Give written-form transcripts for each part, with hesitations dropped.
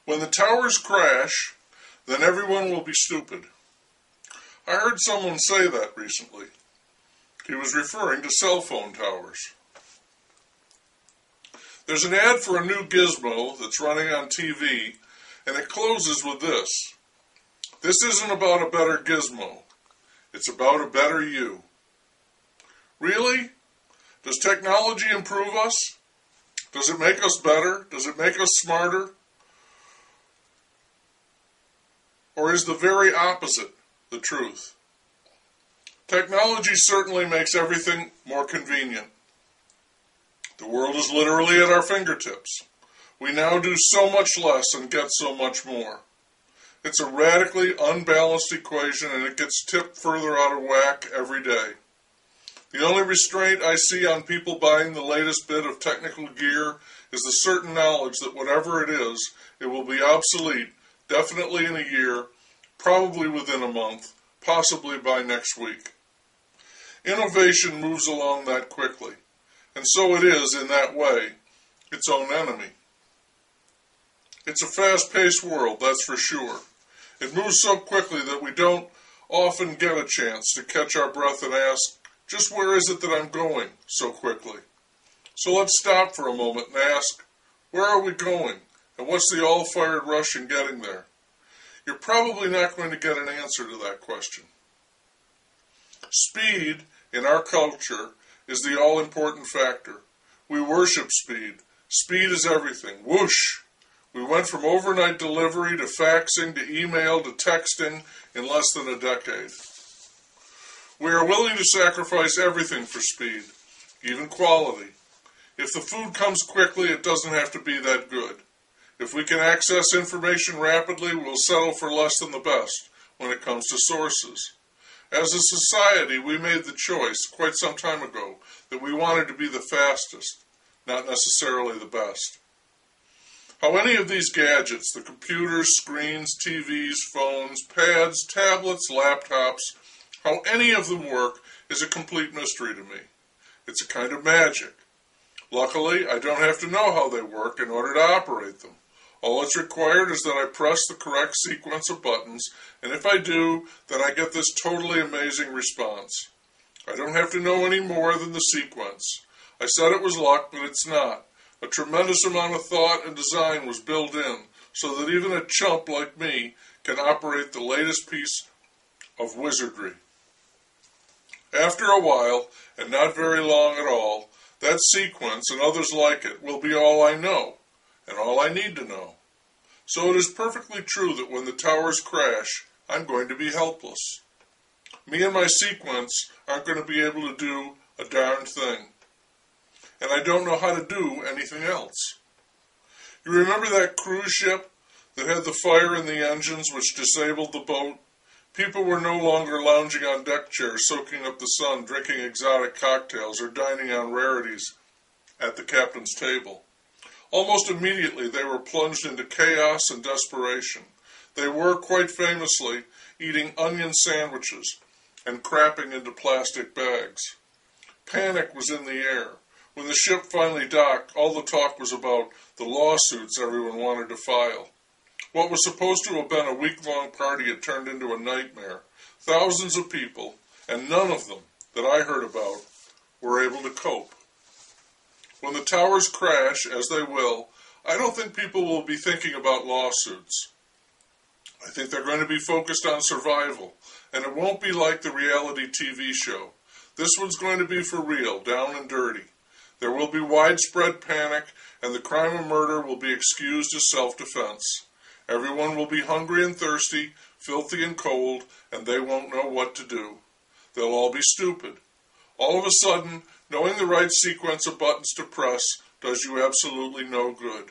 When the towers crash, then everyone will be stupid. I heard someone say that recently. He was referring to cell phone towers. There's an ad for a new gizmo that's running on TV, and it closes with this. This isn't about a better gizmo. It's about a better you. Really? Does technology improve us? Does it make us better? Does it make us smarter? Or is the very opposite the truth? Technology certainly makes everything more convenient. The world is literally at our fingertips. We now do so much less and get so much more. It's a radically unbalanced equation, and it gets tipped further out of whack every day. The only restraint I see on people buying the latest bit of technical gear is the certain knowledge that whatever it is, it will be obsolete, definitely in a year, probably within a month, possibly by next week. Innovation moves along that quickly, and so it is, in that way, its own enemy. It's a fast-paced world, that's for sure. It moves so quickly that we don't often get a chance to catch our breath and ask, just where is it that I'm going so quickly? So let's stop for a moment and ask, where are we going, and what's the all-fired rush in getting there? You're probably not going to get an answer to that question. Speed, in our culture, is the all-important factor. We worship speed. Speed is everything. Whoosh! We went from overnight delivery to faxing to email to texting in less than a decade. We are willing to sacrifice everything for speed, even quality. If the food comes quickly, it doesn't have to be that good. If we can access information rapidly, we'll settle for less than the best when it comes to sources. As a society, we made the choice quite some time ago that we wanted to be the fastest, not necessarily the best. How any of these gadgets, the computers, screens, TVs, phones, pads, tablets, laptops, how any of them work is a complete mystery to me. It's a kind of magic. Luckily, I don't have to know how they work in order to operate them. All that's required is that I press the correct sequence of buttons, and if I do, then I get this totally amazing response. I don't have to know any more than the sequence. I said it was luck, but it's not. A tremendous amount of thought and design was built in, so that even a chump like me can operate the latest piece of wizardry. After a while, and not very long at all, that sequence and others like it will be all I know, and all I need to know. So it is perfectly true that when the towers crash, I'm going to be helpless. Me and my sequence aren't going to be able to do a darn thing. And I don't know how to do anything else. You remember that cruise ship that had the fire in the engines which disabled the boat? People were no longer lounging on deck chairs, soaking up the sun, drinking exotic cocktails, or dining on rarities at the captain's table. Almost immediately they were plunged into chaos and desperation. They were, quite famously, eating onion sandwiches and crapping into plastic bags. Panic was in the air. When the ship finally docked, all the talk was about the lawsuits everyone wanted to file. What was supposed to have been a week-long party had turned into a nightmare. Thousands of people, and none of them that I heard about, were able to cope. When the towers crash, as they will, I don't think people will be thinking about lawsuits. I think they're going to be focused on survival, and it won't be like the reality TV show. This one's going to be for real, down and dirty. There will be widespread panic, and the crime of murder will be excused as self-defense. Everyone will be hungry and thirsty, filthy and cold, and they won't know what to do. They'll all be stupid. All of a sudden, knowing the right sequence of buttons to press does you absolutely no good.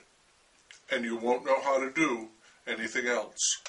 And you won't know how to do anything else.